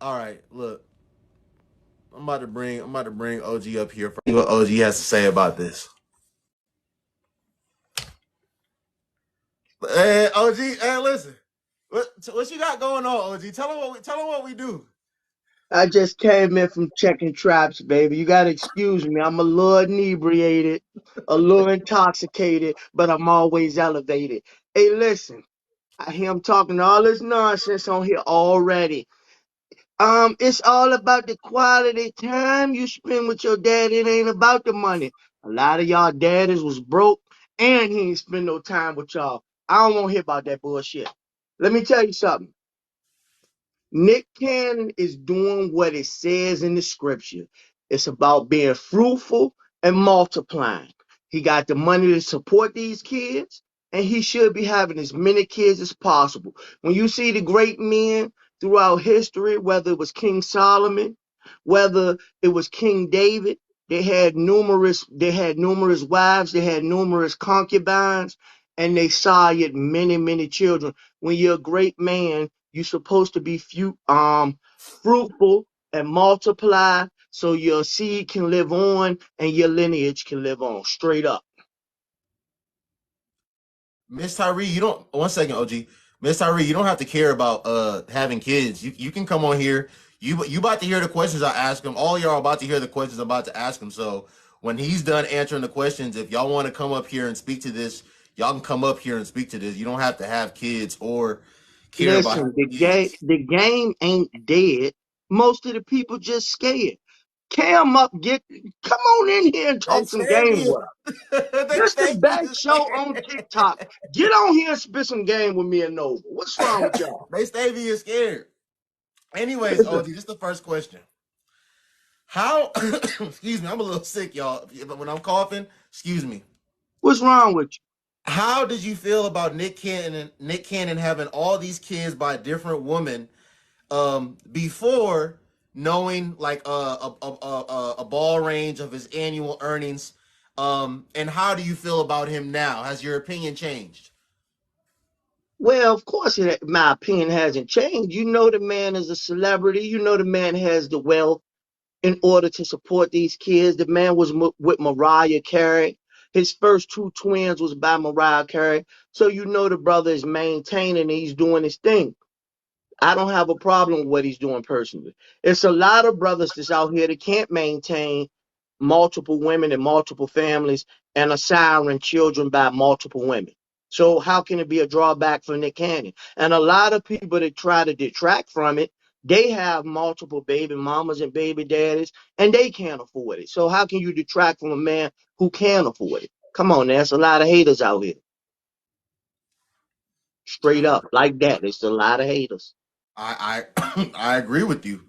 All right, look, I'm about to bring OG up here for see what OG has to say about this. Hey, OG, hey, listen, what you got going on, OG? Tell him what we do. I just came in from checking traps, baby. You gotta excuse me. I'm a little inebriated, a little intoxicated, but I'm always elevated. Hey, listen, I hear him talking all this nonsense on here already. It's all about the quality time you spend with your dad. It ain't about the money. A lot of y'all daddies was broke and he ain't spend no time with y'all. I don't want to hear about that bullshit. Let me tell you something. Nick Cannon is doing what it says in the scripture. It's about being fruitful and multiplying. He got the money to support these kids, and he should be having as many kids as possible. When you see the great men throughout history, whether it was King Solomon, whether it was King David, they had numerous wives, they had numerous concubines, and they sired many, many children. When you're a great man, you're supposed to be fruitful and multiply so your seed can live on and your lineage can live on. Straight up. Miss Tyree, you don't. One second, OG. Miss Tyree, you don't have to care about having kids. You can come on here. You about to hear the questions I ask him. All y'all are about to hear the questions I'm about to ask him. So when he's done answering the questions, if y'all want to come up here and speak to this, y'all can come up here and speak to this. You don't have to have kids or care about Listen, having kids. the game ain't dead. Most of the people just scared. Cam up, come on in here and They talk some stay game being with us. they This the stay being best show on scared. TikTok. Get on here and spit some game with me and Nova. What's wrong with y'all? They stay being scared. Anyways, Listen, OG, this is the first question. How excuse me, I'm a little sick, y'all. When I'm coughing, excuse me. what's wrong with you? How did you feel about Nick Cannon having all these kids by different women before knowing like a ball range of his annual earnings? And how do you feel about him now? Has your opinion changed? Well, of course, my opinion hasn't changed. You know, the man is a celebrity. You know, the man has the wealth in order to support these kids. The man was with Mariah Carey. His first two twins was by Mariah Carey. So you know the brother is maintaining and he's doing his thing. I don't have a problem with what he's doing personally. It's a lot of brothers that's out here that can't maintain multiple women and multiple families and are siring children by multiple women. So how can it be a drawback for Nick Cannon? And a lot of people that try to detract from it, they have multiple baby mamas and baby daddies, and they can't afford it. So how can you detract from a man who can afford it? Come on, there's a lot of haters out here. Straight up, like that. There's a lot of haters. I agree with you.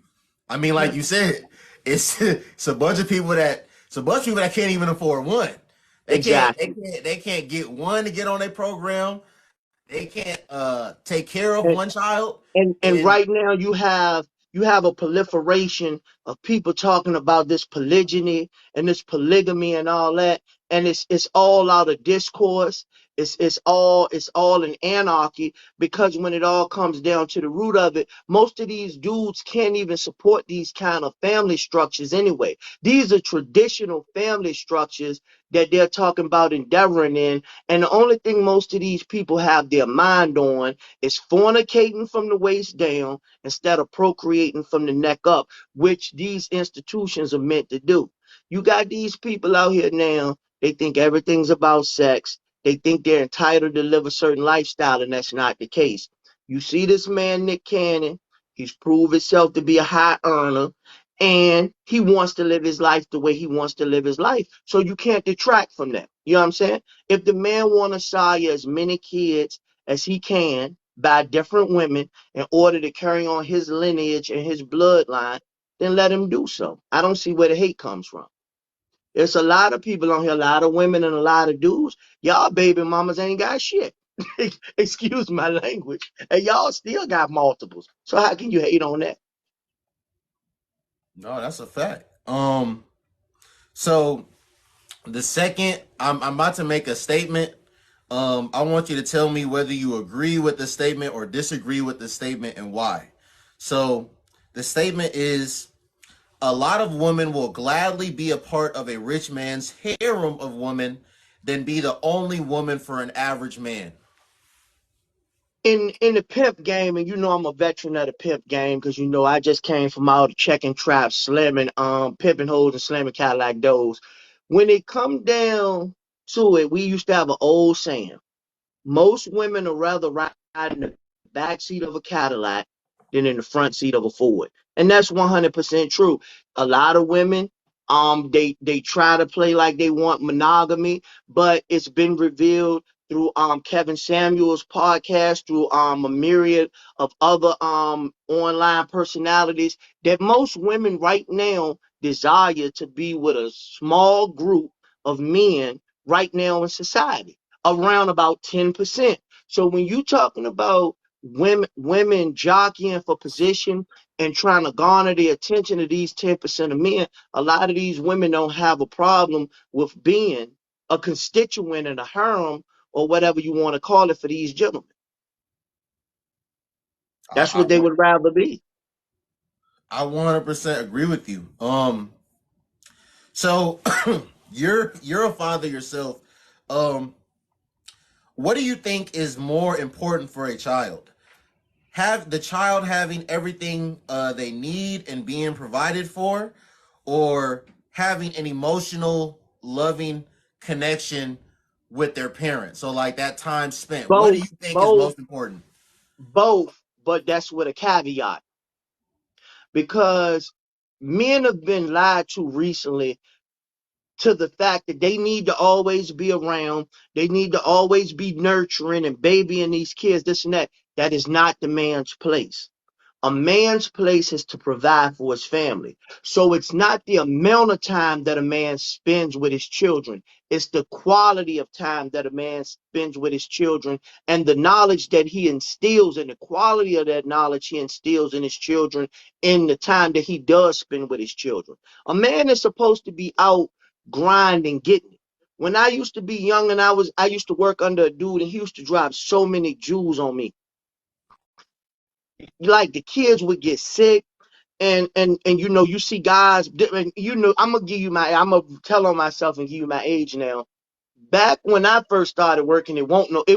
I mean, Yeah, like you said, it's a bunch of people that can't even afford one. exactly. They can't get one to get on their program. They can't take care of And one child. and And right now you have a proliferation of people talking about this polygyny and this polygamy and all that, and it's all out of discourse. It's all in anarchy, because when it all comes down to the root of it, most of these dudes can't even support these kind of family structures anyway. These are traditional family structures that they're talking about endeavoring in, and the only thing most of these people have their mind on is fornicating from the waist down instead of procreating from the neck up, which these institutions are meant to do. You got these people out here now, they think everything's about sex. They think they're entitled to live a certain lifestyle, and that's not the case. You see this man, Nick Cannon, he's proved himself to be a high earner, and he wants to live his life the way he wants to live his life. So you can't detract from that. You know what I'm saying? If the man want to sire as many kids as he can by different women in order to carry on his lineage and his bloodline, then let him do so. I don't see where the hate comes from. There's a lot of people on here, a lot of women and a lot of dudes. Y'all baby mamas ain't got shit. Excuse my language. And y'all still got multiples. So how can you hate on that? no, that's a fact. So the second I'm about to make a statement. I want you to tell me whether you agree with the statement or disagree with the statement and why. So The statement is a lot of women will gladly be a part of a rich man's harem of women than be the only woman for an average man. In the pimp game, and you know I'm a veteran of the pimp game because you know I just came from all the checking traps, slamming pimping hoes and slamming Cadillac doors. When it come down to it, we used to have an old saying. Most women would rather ride in the back seat of a Cadillac than in the front seat of a Ford. And that's 100% true. A lot of women, they try to play like they want monogamy, but it's been revealed through Kevin Samuel's podcast, through a myriad of other online personalities, that most women right now desire to be with a small group of men right now in society, around about 10%. So when you talking about women jockeying for position and trying to garner the attention of these 10% of men, a lot of these women don't have a problem with being a constituent in a harem or whatever you want to call it for these gentlemen. That's I what they would rather be. I 100% agree with you. So you're a father yourself. Um, what do you think is more important for a child? Have the child having everything they need and being provided for, or having an emotional, loving connection with their parents? So like that time spent. What do Both, you think is both, most important? both, but that's with a caveat because men have been lied to recently to the fact that they need to always be around, they need to always be nurturing and babying these kids, this and that. That is not the man's place. A man's place is to provide for his family. So it's not the amount of time that a man spends with his children, it's the quality of time that a man spends with his children and the knowledge that he instills and the quality of that knowledge he instills in his children in the time that he does spend with his children. A man is supposed to be out grinding, getting it. When I used to be young and I used to work under a dude and he used to drop so many jewels on me. Like the kids would get sick, and you know you see guys, you know, I'm gonna tell on myself and give you my age now. Back when I first started working, it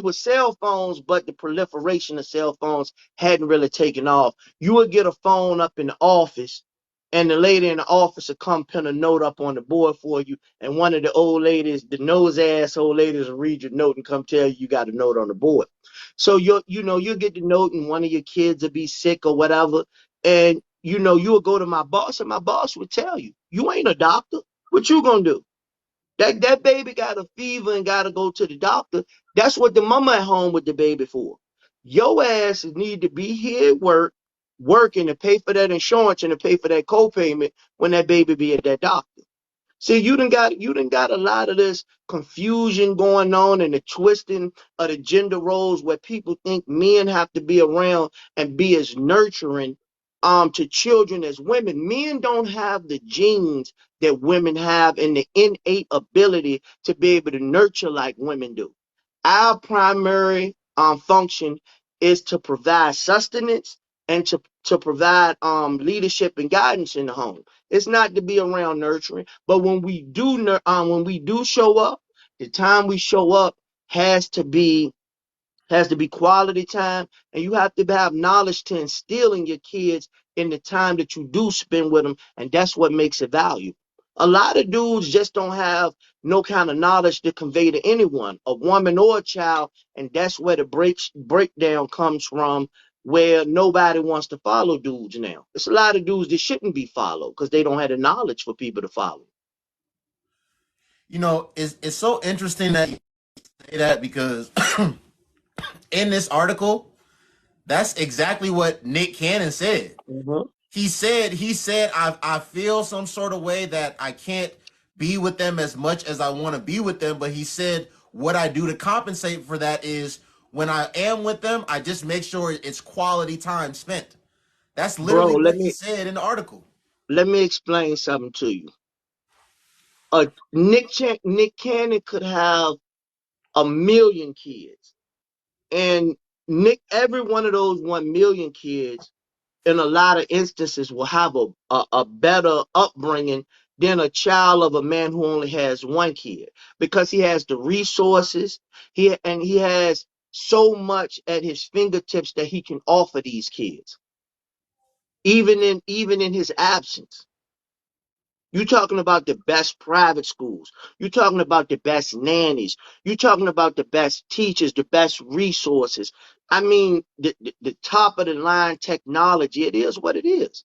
was cell phones, but the proliferation of cell phones hadn't really taken off. You would get a phone up in the office, and the lady in the office would come pin a note up on the board for you, and one of the old ladies, the nose ass old ladies, will read your note and come tell you you got a note on the board. So you'll get the note, and one of your kids will be sick or whatever, and you'll go to my boss, and my boss would tell you, you ain't a doctor. What you gonna do? That baby got a fever and gotta go to the doctor. That's what the mama at home with the baby for. Your ass need to be here at work, working to pay for that insurance and to pay for that co-payment when that baby be at that doctor. See, you done got a lot of this confusion going on and the twisting of the gender roles where people think men have to be around and be as nurturing to children as women. Men don't have the genes that women have and the innate ability to be able to nurture like women do. Our primary function is to provide sustenance and to provide leadership and guidance in the home. It's not to be around nurturing. But when we do show up, the time we show up has to be has to be quality time, and you have to have knowledge to instill in your kids in the time that you do spend with them, and that's what makes it valuable. A lot of dudes just don't have no kind of knowledge to convey to anyone, a woman or a child, and that's where the breakdown comes from, where nobody wants to follow dudes now. It's a lot of dudes that shouldn't be followed because they don't have the knowledge for people to follow. You know, it's so interesting that you say that because in this article, that's exactly what Nick Cannon said. Mhm. He said I feel some sort of way that I can't be with them as much as I want to be with them, but he said what I do to compensate for that is when I am with them, I just make sure it's quality time spent. That's Bro, literally what he said in the article. let me explain something to you. Nick Cannon could have a million kids, and Nick, every one of those 1 million kids in a lot of instances will have a better upbringing than a child of a man who only has one kid, because he has the resources, he has so much at his fingertips that he can offer these kids, even in his absence. You're talking about the best private schools. You're talking about the best nannies. You're talking about the best teachers, the best resources. I mean, the top of the line technology. It is what it is.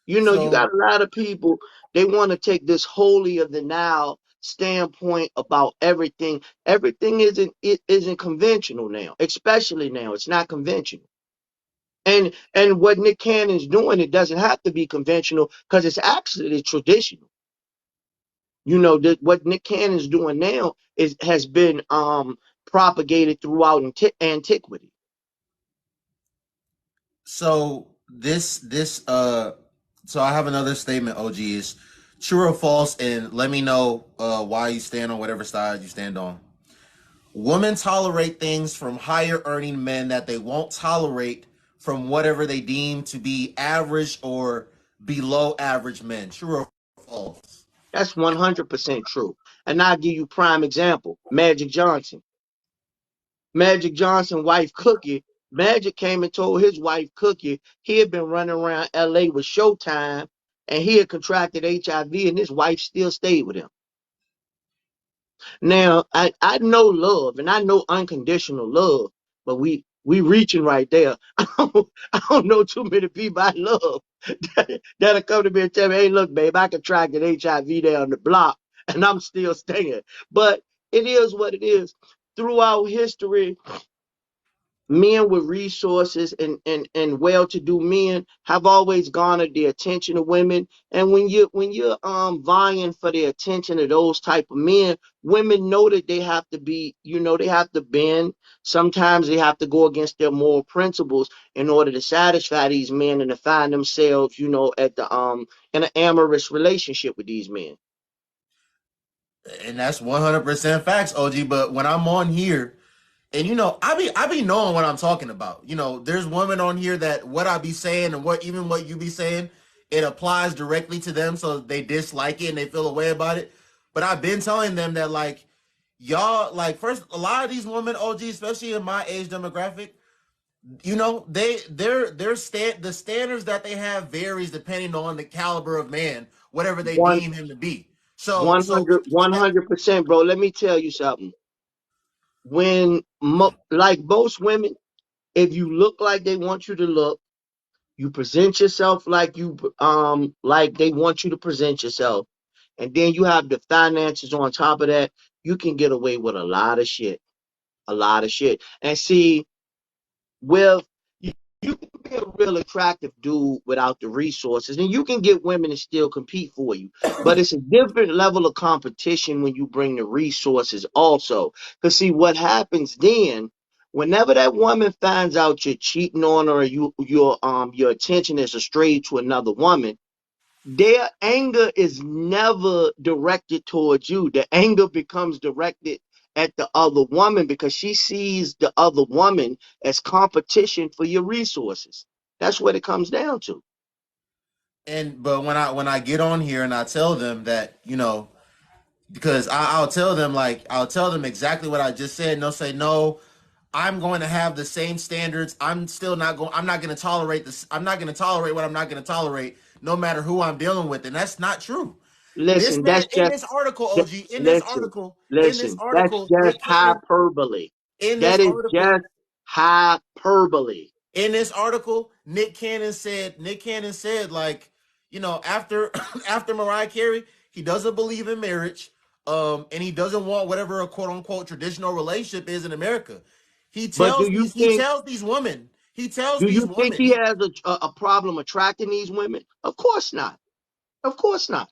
You know, you got So a lot of people, they want to take this holier than thou standpoint about everything. Everything isn't conventional now, especially now. It's not conventional. And what Nick Cannon's doing, it doesn't have to be conventional because it's actually traditional. You know, that what Nick Cannon's doing now is has been propagated throughout antiquity. so so I have another statement, OG, is true or false, and let me know why you stand on whatever side you stand on. Women tolerate things from higher earning men that they won't tolerate from whatever they deem to be average or below average men. True or false? That's 100% true. And I'll give you prime example, Magic Johnson. Magic Johnson wife Cookie. Magic came and told his wife Cookie he had been running around LA with Showtime and he had contracted HIV and his wife still stayed with him. Now, I know love and I know unconditional love, but we reaching right there. I don't know too many people I love that'll come to me and tell me, hey, look, babe, I contracted HIV down the block and I'm still staying. But it is what it is. Throughout history, men with resources and well-to-do men have always garnered the attention of women. And when you're vying for the attention of those type of men, women know that they have to be, they have to bend. Sometimes they have to go against their moral principles in order to satisfy these men and to find themselves, at the in an amorous relationship with these men. And that's 100% facts, OG. But when I'm on here, and I be knowing what I'm talking about. There's women on here that what I be saying and what you be saying, it applies directly to them, so they dislike it and they feel a way about it. But I've been telling them that, like, y'all, like, first, a lot of these women, OG, especially in my age demographic, the standards that they have varies depending on the caliber of man, whatever they One deem him to be. So one so hundred so one that hundred percent, bro. Let me tell you something. Like most women, if you look like they want you to look, you present yourself like they want you to present yourself, and then you have the finances on top of that, you can get away with a lot of shit. A lot of shit. And see, with you can be a real attractive dude without the resources, and you can get women to still compete for you. But it's a different level of competition when you bring the resources also. Because see, what happens then, whenever that woman finds out you're cheating on her, or your attention is strayed to another woman, their anger is never directed towards you. The anger becomes directed at the other woman because she sees the other woman as competition for your resources. That's what it comes down to. but when I get on here and I tell them that, because I'll tell them exactly what I just said, and they'll say no. I'm going to have the same standards. I'm not going to tolerate this. I'm not going to tolerate what I'm not going to tolerate, no matter who I'm dealing with, and that's not true. This Listen, man that's in just this article, that, OG, listen, in this that's article, just Nick Cannon, hyperbole. in this That is article, just hyperbole. Nick Cannon said, like, after after Mariah Carey, he doesn't believe in marriage, and he doesn't want whatever a quote unquote traditional relationship is in America. But do you He think tells these women, do you think he he has a problem attracting these women? Of course not. Of course not.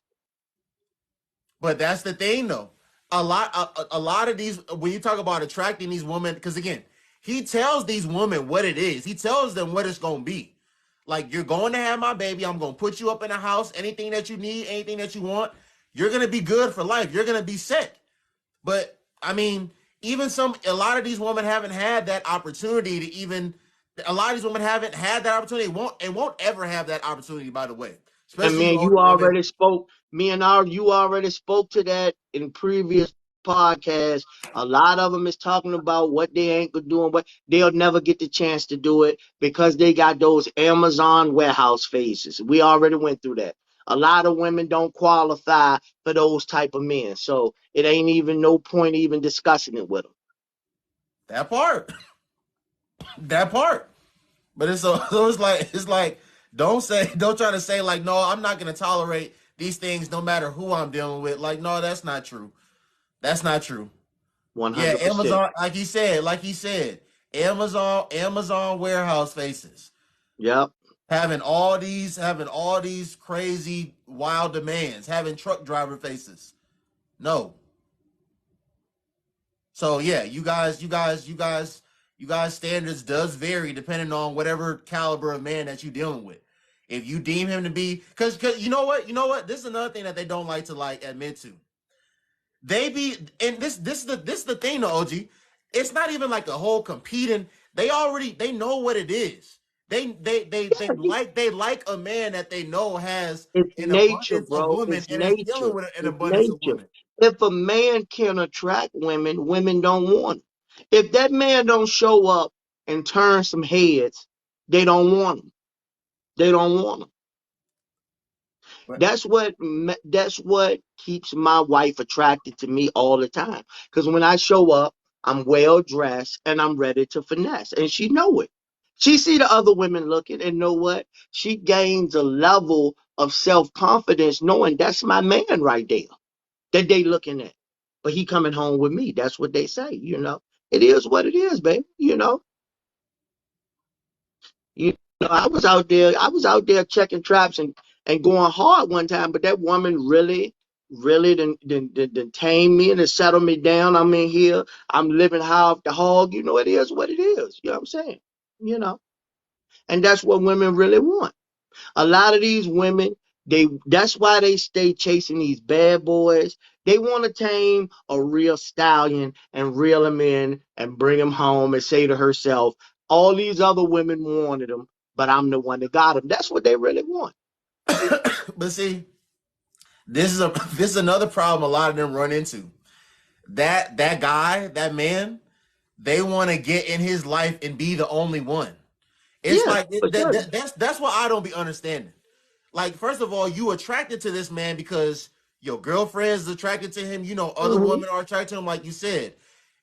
But that's the thing, though. A lot of these, when you talk about attracting these women, because again, he tells these women what it is. He tells them what it's gonna be. Like, you're going to have my baby. I'm gonna put you up in a house. Anything that you need, anything that you want, you're gonna be good for life. You're gonna be set. But I mean, a lot of these women haven't had that opportunity to even A lot of these women haven't had that opportunity. Won't ever have that opportunity, by the way. And Especially you man, older you women. already spoke. You already spoke to that in previous podcasts. A lot of them is talking about what they ain't gonna do, but they'll never get the chance to do it because they got those Amazon warehouse faces. We already went through that. A lot of women don't qualify for those type of men, so it ain't even no point even discussing it with them. That part. That part. But it's so it's like don't try to say like no, I'm not gonna tolerate these things no matter who I'm dealing with. Like, no, that's not true. That's not true. One Yeah, hundred percent. Amazon, like he said, Amazon warehouse faces. Yep. Having all these crazy wild demands, having truck driver faces. No. So yeah, you guys standards does vary depending on whatever caliber of man that you're dealing with. If you deem him to be, because you know what, this is another thing that they don't like to like admit to. They be, and this is the thing though, OG. It's not even like a whole competing. They know what it is. They like a man that they know has It's an nature, abundance of bro. women It's and is nature. dealing with an It's abundance of nature. women. If a man can attract women, women don't want him. If that man don't show up and turn some heads, they don't want him. They don't want him. But That's what keeps my wife attracted to me all the time. Because when I show up, I'm well dressed and I'm ready to finesse, and she know it. She see the other women looking, and know what? She gains a level of self confidence, knowing that's my man right there that they looking at. But he coming home with me. That's what they say. It is what it is, baby. I was out there checking traps and going hard one time, but that woman really didn't tame me and then settle me down. I'm in here. I'm living high off the hog. It is what it is. You know what I'm saying? You know, and that's what women really want. A lot of these women, that's why they stay chasing these bad boys. They want to tame a real stallion and reel him in and bring him home and say to herself, all these other women wanted him, but I'm the one that got him. That's what they really want. but see, this is another problem a lot of them run into. That guy, that man, they want to get in his life and be the only one. It's Yeah, like for certain. that's what I don't be understanding. Like, first of all, you attracted to this man because your girlfriend's attracted to him. You know, other Hmm. women are attracted to him, like you said.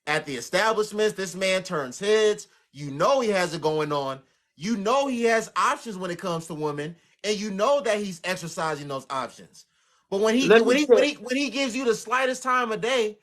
At the establishments, this man turns heads. You know he has it going on. You know he has options when it comes to women, and you know that he's exercising those options. But when he Let when me he when tell he when he gives you the slightest time of day,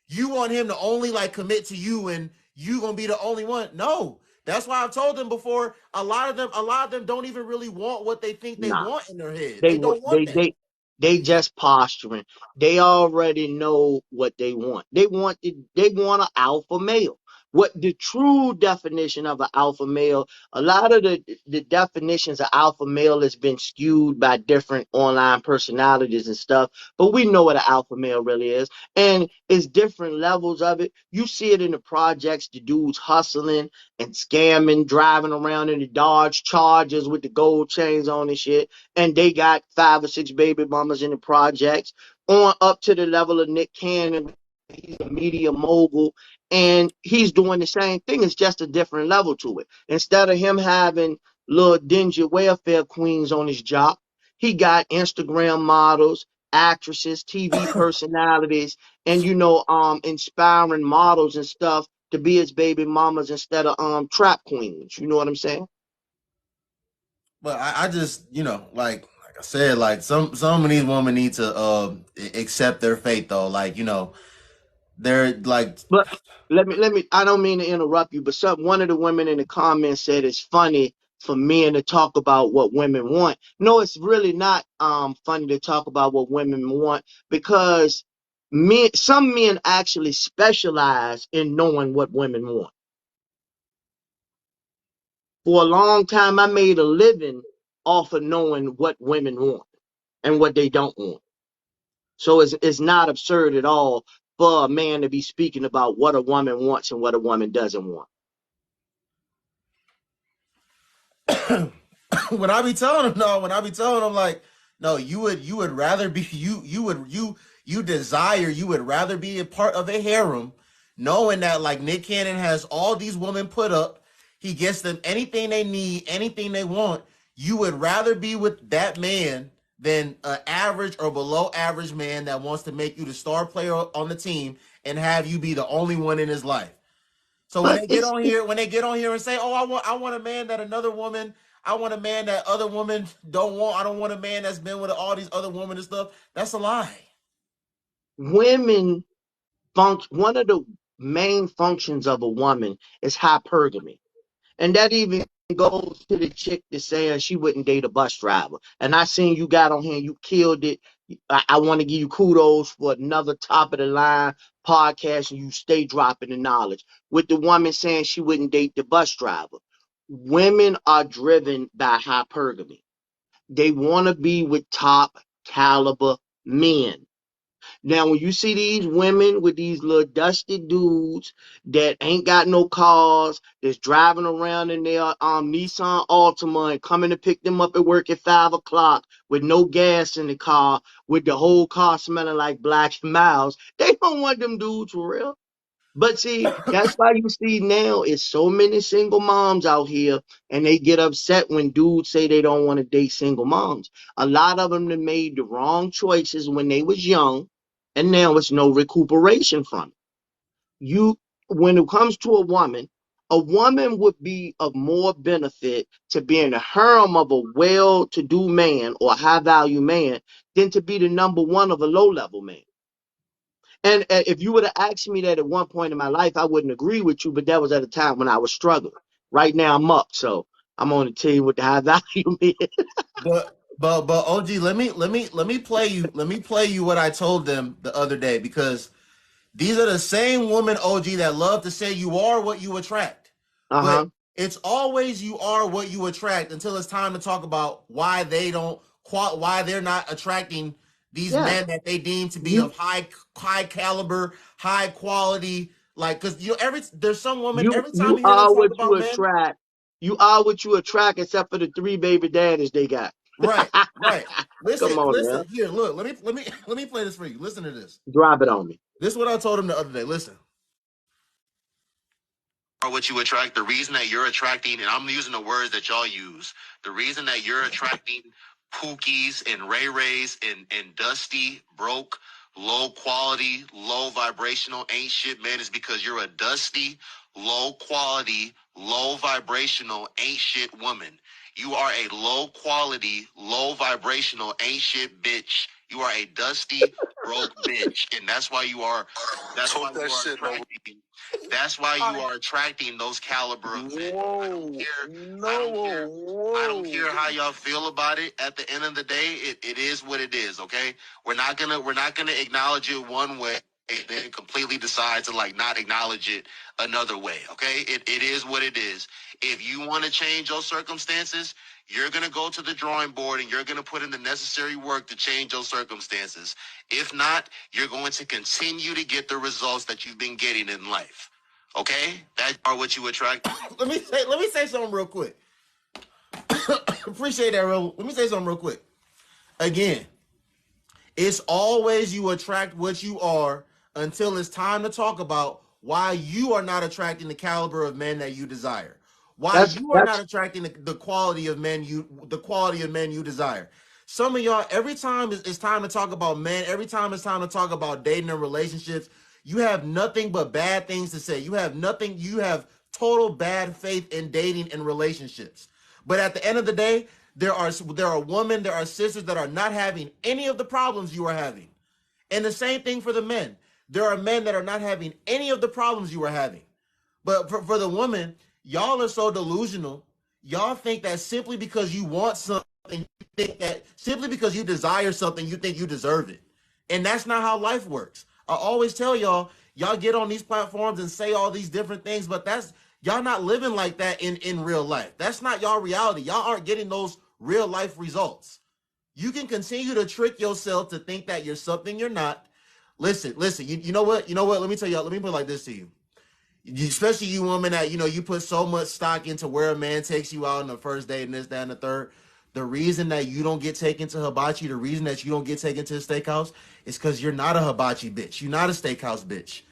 you want him to only like commit to you and you gonna be the only one. No. That's why I've told them before, a lot of them don't even really want what they think they nah. want in their head. They They wa- don't want they that. they they just posturing. They already know what they want. They want an alpha male. What the true definition of an alpha male? A lot of the definitions of alpha male has been skewed by different online personalities and stuff. But we know what an alpha male really is, and it's different levels of it. You see it in the projects. The dudes hustling and scamming, driving around in the Dodge Chargers with the gold chains on and shit, and they got 5 or 6 baby mamas in the projects, on up to the level of Nick Cannon. He's a media mogul, and he's doing the same thing. It's just a different level to it. Instead of him having little dingy welfare queens on his job, he got Instagram models, actresses, TV personalities, and inspiring models and stuff to be his baby mamas instead of trap queens. You know what I'm saying? But I just, like I said, like some of these women need to accept their fate though. Like, they're like But let me. I don't mean to interrupt you, but one of the women in the comments said it's funny for men to talk about what women want. No, it's really not funny to talk about what women want, because some men actually specialize in knowing what women want. For a long time, I made a living off of knowing what women want and what they don't want. So it's not absurd at all for a man to be speaking about what a woman wants and what a woman doesn't want. when I be telling them no, when I be telling them like, no, you would rather be you desire you would rather be a part of a harem, knowing that like Nick Cannon has all these women put up, he gets them anything they need, anything they want. You would rather be with that man than an average or below average man that wants to make you the star player on the team and have you be the only one in his life. So when But they get on here, when they get on here and say, "Oh, I want a man that another woman, I want a man that other women don't want. I don't want a man that's been with all these other women and stuff." That's a lie. women one of the main functions of a woman is hypergamy. And that even goes to the chick that saying she wouldn't date a bus driver. And I seen you got on here and you killed it. I want to give you kudos for another top of the line podcast, and you stay dropping the knowledge. With the woman saying she wouldn't date the bus driver. Women are driven by hypergamy. They want to be with top caliber men. Now, when you see these women with these little dusty dudes that ain't got no cars, that's driving around in their Nissan Altima and coming to pick them up at work at 5 o'clock with no gas in the car, with the whole car smelling like black miles, they don't want them dudes for real. But see, that's why you see now is so many single moms out here, and they get upset when dudes say they don't want to date single moms. A lot of them that made the wrong choices when they was young, and now it's no recuperation from it. You, when it comes to a woman would be of more benefit to be in the harem of a well-to-do man or high-value man than to be the number one of a low-level man. And if you would have asked me that at one point in my life, I wouldn't agree with you, but that was at a time when I was struggling. Right now I'm up, so I'm going to tell you what the high value is. But OG, let me play you what I told them the other day, because these are the same women, OG, that love to say you are what you attract. But Uh-huh. it's always you are what you attract until it's time to talk about why they're not attracting these Yeah. men that they deem to be You of high caliber, high quality. Like, because there's some women, you every time you you hear them are talk what you about men, attract. You are what you attract, except for the three baby daddies they got. right, right. Listen, Come on listen, now. here, look, let me play this for you. Listen to this. Drop it on me. This is what I told him the other day. Listen. Are what you attract. The reason that you're attracting, and I'm using the words that y'all use, the reason that you're attracting Pookies and Ray Rays and dusty, broke, low quality, low vibrational, ain't shit man is because you're a dusty, low quality, low vibrational, ain't shit woman. You are a low quality, low vibrational, ain't shit bitch. You are a dusty, broke bitch, and that's why you are. That's why you are attracting. That's why you are attracting those caliber of men. I don't care. I don't care. I don't care how y'all feel about it. At the end of the day, it is what it is. Okay, we're not gonna acknowledge it one way and then completely decide to like not acknowledge it another way. Okay, it is what it is. If you want to change your circumstances, you're gonna go to the drawing board and you're gonna put in the necessary work to change your circumstances. If not, you're going to continue to get the results that you've been getting in life. Okay, that are what you attract. Let me say something real quick. Appreciate that, real. Let me say something real quick. Again, it's always you attract what you are until it's time to talk about why you are not attracting the caliber of men that you desire. Why That's you are not that's attracting the quality of men you desire. Some of y'all, every time it's time to talk about men, every time it's time to talk about dating and relationships, you have nothing but bad things to say. You have total bad faith in dating and relationships. But at the end of the day, there are women, there are sisters that are not having any of the problems you are having. And the same thing for the men. There are men that are not having any of the problems you are having. But for the woman, y'all are so delusional. Y'all think that simply because you want something, you think that simply because you desire something, you think you deserve it. And that's not how life works. I always tell y'all get on these platforms and say all these different things, but that's y'all not living like that in real life. That's not y'all reality. Y'all aren't getting those real life results. You can continue to trick yourself to think that you're something you're not. Listen. You know what? Let me tell y'all. Let me put it like this to you. Especially you women that you put so much stock into where a man takes you out on the first date and this, that, and the third. The reason that you don't get taken to hibachi, the reason that you don't get taken to a steakhouse, is because you're not a hibachi bitch. You're not a steakhouse bitch.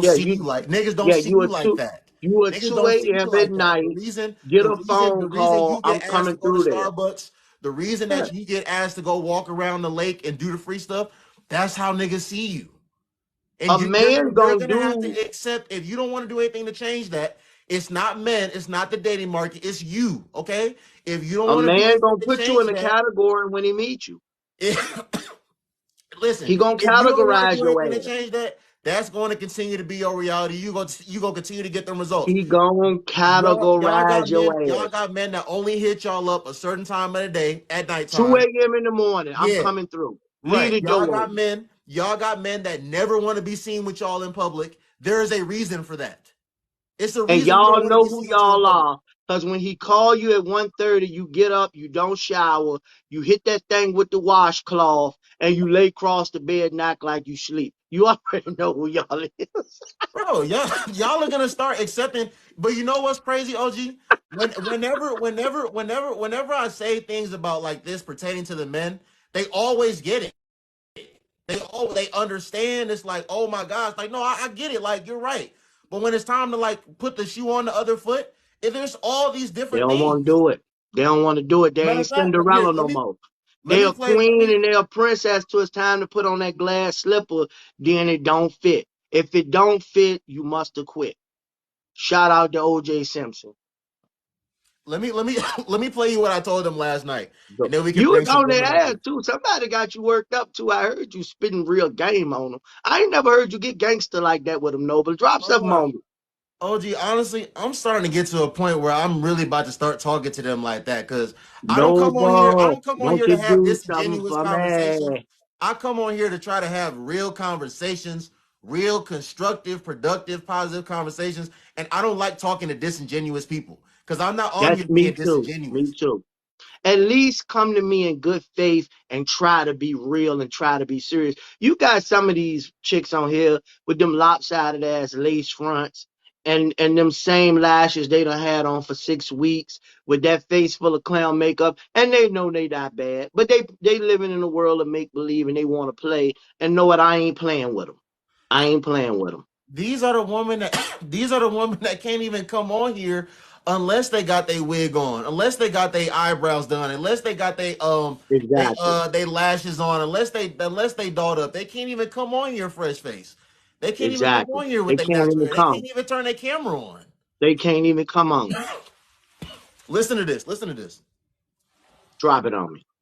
Yeah, Niggas don't yeah, see you like that. you at Niggas 2 don't see you a.m. at like that. night, get a The phone reason call, you I'm get asked to coming go to through there. Starbucks, the reason Yeah. that you get asked to go walk around the lake and do the free stuff, that's how niggas see you. And A you you're man gonna you're gonna gonna have to do accept if you don't want to do anything to change that. It's not men, it's not the dating market, it's you. Okay, if you don't a want to do man anything gonna to put you in change a that, category when he meets you. if, listen, He gonna if you don't want to categorize do your anything to ass. change that, that's going to continue to be your reality. You gonna continue to get them results. He gonna Y'all categorize got men, your y'all ass. got men that only hit y'all up a certain time of the day at 2 nighttime. a.m. in the morning, I'm Yeah, coming through. Leave right. the door open. Y'all got men that never want to be seen with y'all in public. There is a reason for that. It's the And reason we don't y'all want to know be who seen with you in y'all public. are. Because when he call you at 1:30, you get up, you don't shower, you hit that thing with the washcloth, and you lay across the bed and act like you sleep. You already know who y'all is. Bro, y'all are gonna start accepting. But you know what's crazy, OG? Whenever I say things about like this pertaining to the men, they always get it. They understand. It's like, oh my gosh, like no, I get it. Like you're right. But when it's time to like put the shoe on the other foot, there's all these They different don't want to things. do it. They don't want to do it. They Matter ain't of fact, here, Cinderella no more. let They me a play. Let queen me and they a princess till it's time to put on that glass slipper. Then it don't fit. If it don't fit, you must have quit. Shout out to OJ Simpson. let me let me play you what I told them last night, and then we can You was bring some on their women up ass here. too. Somebody got you worked up too. I heard you spitting real game on them. I ain't never heard you get gangster like that with them, Noble. Drop something Uh, on me. OG, honestly, I'm starting to get to a point where I'm really about to start talking to them like that because I Noble, don't come on won't here you to have do something disingenuous for conversations. me? I come on here to try to have real conversations, real constructive, productive, positive conversations. And I don't like talking to disingenuous people because I'm not on That's here me being too. Me disingenuous. too. At least come to me in good faith and try to be real and try to be serious. You got some of these chicks on here with them lopsided ass lace fronts and them same lashes they done had on for 6 weeks with that face full of clown makeup, and they know they not bad, but they living in a world of make believe and they want to play. And know what? I ain't playing with them. I ain't playing with them. These are the women that these are the women that can't even come on here unless they got their wig on, unless they got their eyebrows done, unless they got Exactly. they lashes on, unless they dolled up. They can't even come on here fresh face. They can't even come Exactly. on here with They their can't natural even hair. They come. can't even turn their camera on. They can't even come on. Listen to this. Listen to this. Drop it on me.